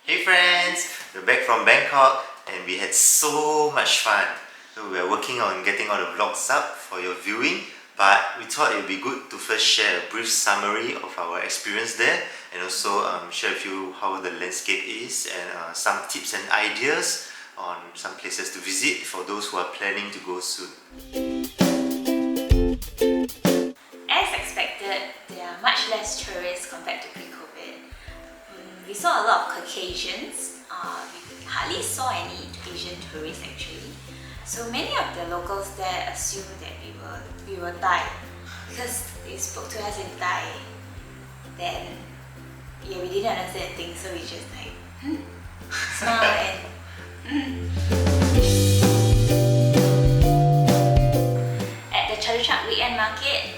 Hey friends, we're back from Bangkok and we had so much fun. So we are working on getting all the vlogs up for your viewing, but we thought it would be good to first share a brief summary of our experience there and also share with you how the landscape is and some tips and ideas on some places to visit for those who are planning to go soon. As expected, there are much less tourists compared to pre-COVID. We saw a lot of Caucasians. We hardly saw any Asian tourists actually. So many of the locals there assumed that we were Thai because they spoke to us in Thai. Then we didn't understand things, so we just smile and At the Chatuchak weekend market,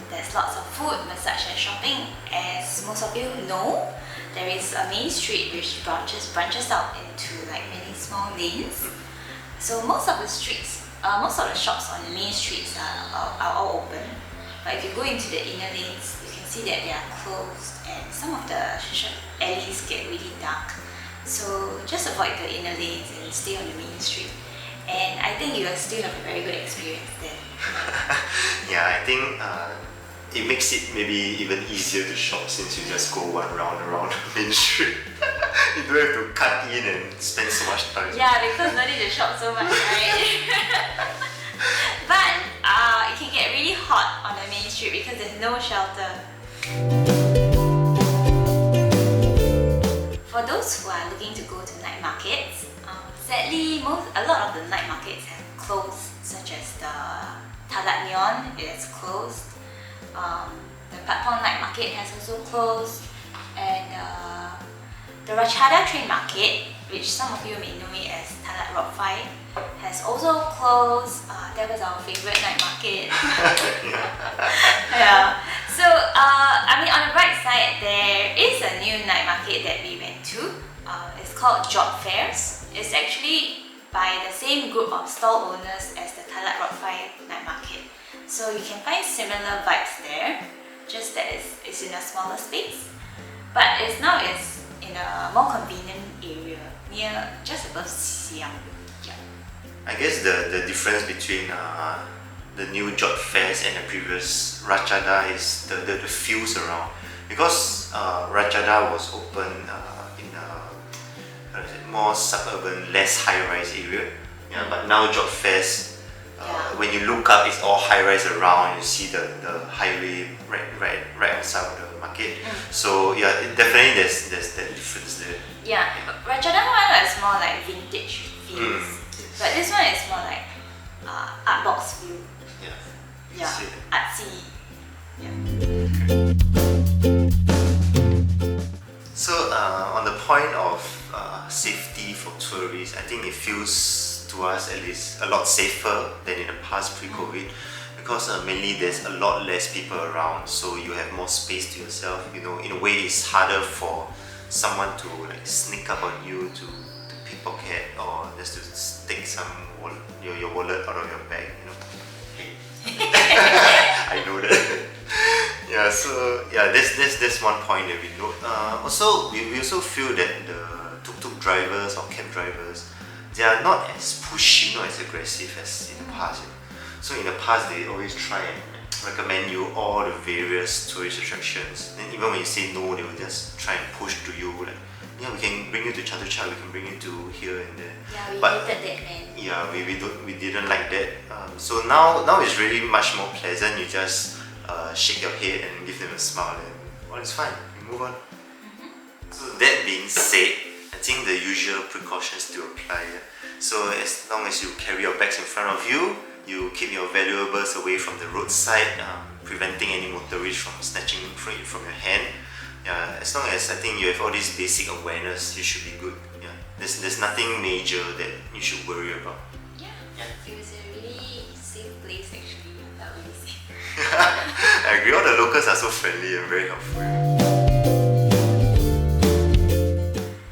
there's lots of food, massage and shopping. As most of you know, there is a main street which branches out into many small lanes. So most of the shops on the main streets are all open. But if you go into the inner lanes, you can see that they are closed and some of the alleys get really dark. So just avoid the inner lanes and stay on the main street. And I think you will still have a very good experience there. Yeah, I think it makes it maybe even easier to shop since you just go one round around the main street. You don't have to cut in and spend so much time. Yeah, because no need to shop so much, right? But it can get really hot on the main street because there's no shelter. For those who are looking to go to night markets, sadly a lot of the night markets have closed, such as the Thailand Neon, it has closed. The Patpong night market has also closed, and the Ratchada train market, which some of you may know it as Thailand Rock 5, has also closed. That was our favorite night market. Yeah. So on the bright side, there is a new night market that we went to. It's called Job Fairs. It's actually by the same group of stall owners as the Thailand Rock 5 night market. So you can find similar vibes there, just that it's in a smaller space. But it's in a more convenient area, just above Siam. Yeah. I guess the difference between the new job fairs and the previous Ratchada is the feels around. Because Ratchada was open in a more suburban, less high-rise area. Yeah, but now job fairs, when you look up, it's all high-rise around. You see the highway right outside of the market. So yeah, definitely there's that difference there. Yeah, Ratchada one is more like vintage feels, but this one is more like art box feel. Yeah, artsy. Yeah. So on the point of safety for tourists, I think it feels to us at least a lot safer than in the past pre-COVID, because mainly there's a lot less people around, so you have more space to yourself. You know, in a way it's harder for someone to sneak up on you to pickpocket or just to take your wallet out of your bag, you know. I know that. Yeah, so yeah, that's one point that we note. Also, we also feel that the tuk-tuk drivers or cab drivers, they are not as pushy, not as aggressive as in the past. You know? So in the past, they always try and recommend you all the various tourist attractions. Then even when you say no, they will just try and push to you like, yeah, we can bring you to Chatuchak, we can bring you to here and there. Yeah, we hated that, man. Yeah, we didn't like that. So now it's really much more pleasant. You just shake your head and give them a smile, and it's fine. We move on. So that being said, I think the usual precautions still apply. So as long as you carry your bags in front of you, you keep your valuables away from the roadside, preventing any motorists from snatching it from your hand. Yeah, as long as I think you have all this basic awareness, you should be good. Yeah, there's nothing major that you should worry about. Yeah. It was a really safe place actually. I felt really safe. I agree, all the locals are so friendly and very helpful.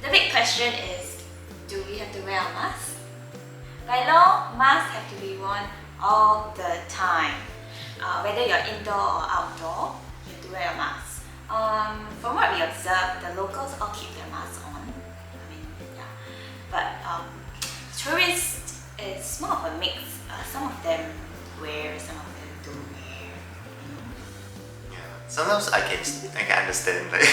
The big question is, do we have to wear a mask? By law, masks have to be worn all the time. Whether you're indoor or outdoor, you have to wear a mask. From what we observed, the locals all keep their masks on. But tourists, it's more of a mix. Some of them wear, some of them don't wear. Yeah. Sometimes I can understand, like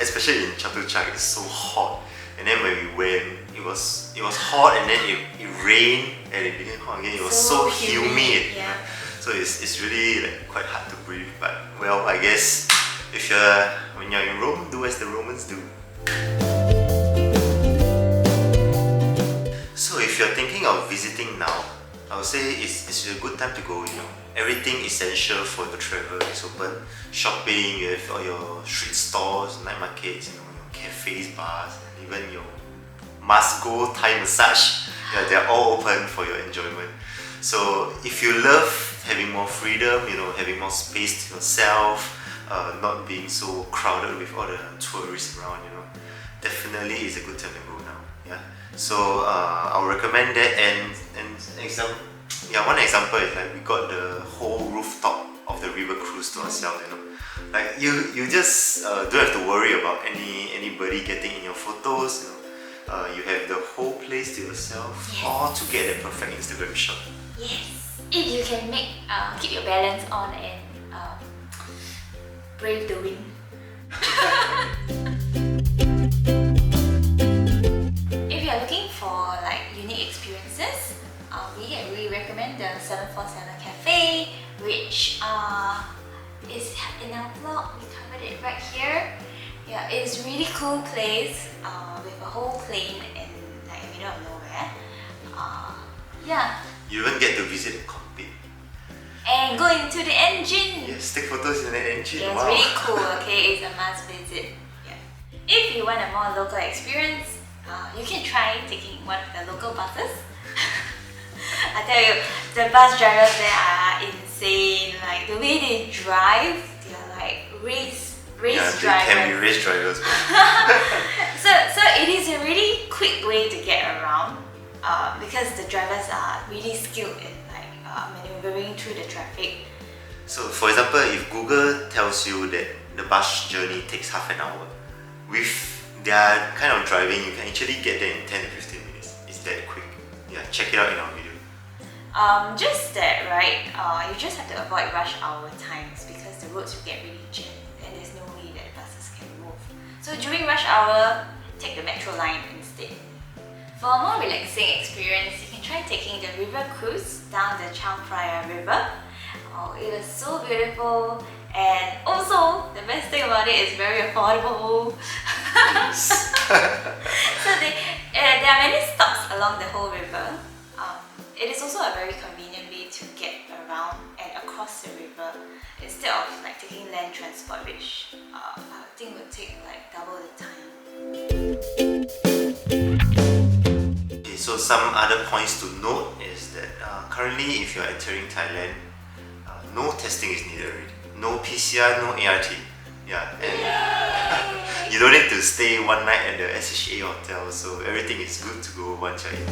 especially in Chatuchak, it's so hot. And then when we went, it was hot, and then it rained, and it became hot again. It was so humid. Yeah. So it's really like quite hard to breathe. But well, I guess when you're in Rome, do as the Romans do. So if you're thinking of visiting now, I would say it's a good time to go. Everything essential for the travel is open. Shopping, you have all your street stores, night markets, your cafes, bars, and even your must-go Thai massage. Yeah, they're all open for your enjoyment. So if you love having more freedom, having more space to yourself, not being so crowded with all the tourists around, definitely is a good time to go now. Yeah. So I'll recommend that. And one example is like we got the whole rooftop of the river cruise to ourselves. Like you just don't have to worry about anybody getting in your photos. You have the whole place to yourself, yes, all to get a perfect Instagram shot. Yes, if you can keep your balance on and brave the wind. If you are looking for like unique experiences, we recommend the 747 Cafe, which is in our vlog. We covered it right here. Yeah, it's a really cool place with a whole plane in like the middle of nowhere. Yeah. You even get to visit the cockpit. And go into the engine. Yes, take photos in the engine. Yeah, it's wow. really cool. Okay, it's a must visit. Yeah. If you want a more local experience, you can try taking one of the local buses. I tell you, the bus drivers there are insane. Like the way they drive, they're like race drivers. They can be race drivers. So it is a really quick way to get around because the drivers are really skilled in like maneuvering through the traffic. So for example, if Google tells you that the bus journey takes half an hour, with their kind of driving, you can actually get there in 10 to 15 minutes. It's that quick. Yeah, check it out in our video. Just that, right? You just have to avoid rush hour times because the roads will get really jammed and there's no way that buses can move. So during rush hour, take the metro line instead. For a more relaxing experience, you can try taking the river cruise down the Chao Phraya River. Oh, it was so beautiful, and also the best thing about it is very affordable. So there are many stops along the whole river. It is also a very convenient way to get around and across the river instead of like taking land transport, which I think would take like double the time. Okay, so some other points to note is that currently if you're entering Thailand, no testing is needed already. No PCR, no ART. Yeah, and you don't need to stay one night at the SHA hotel, so everything is good to go once you're in.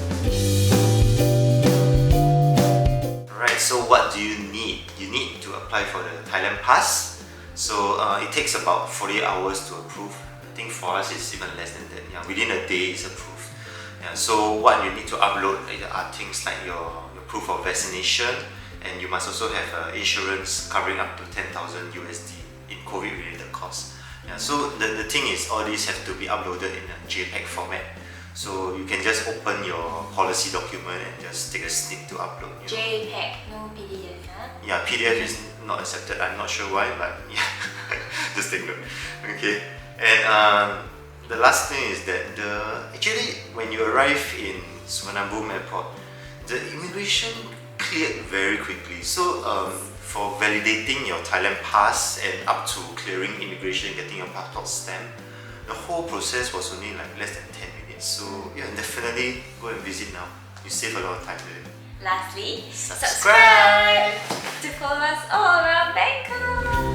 Alright, so what do you need? You need to apply for the Thailand pass. So it takes about 48 hours to approve. I think for us it's even less than that. Yeah, within a day it's approved. Yeah, so what you need to upload are things like your proof of vaccination, and you must also have insurance covering up to 10,000 USD in COVID related costs. Yeah, so the thing is, all these have to be uploaded in a JPEG format. So you can just open your policy document and just take a snip to upload. JPEG, no PDF, huh? Yeah, PDF is not accepted. I'm not sure why, but yeah, just take note. Okay, and the last thing is that actually when you arrive in Suvarnabhumi Airport, the immigration cleared very quickly. So for validating your Thailand pass and up to clearing immigration, getting your passport stamp, the whole process was only like less than 10 minutes. So yeah, definitely go and visit now. You save a lot of time there. Lastly, Subscribe to follow us all around Bangkok.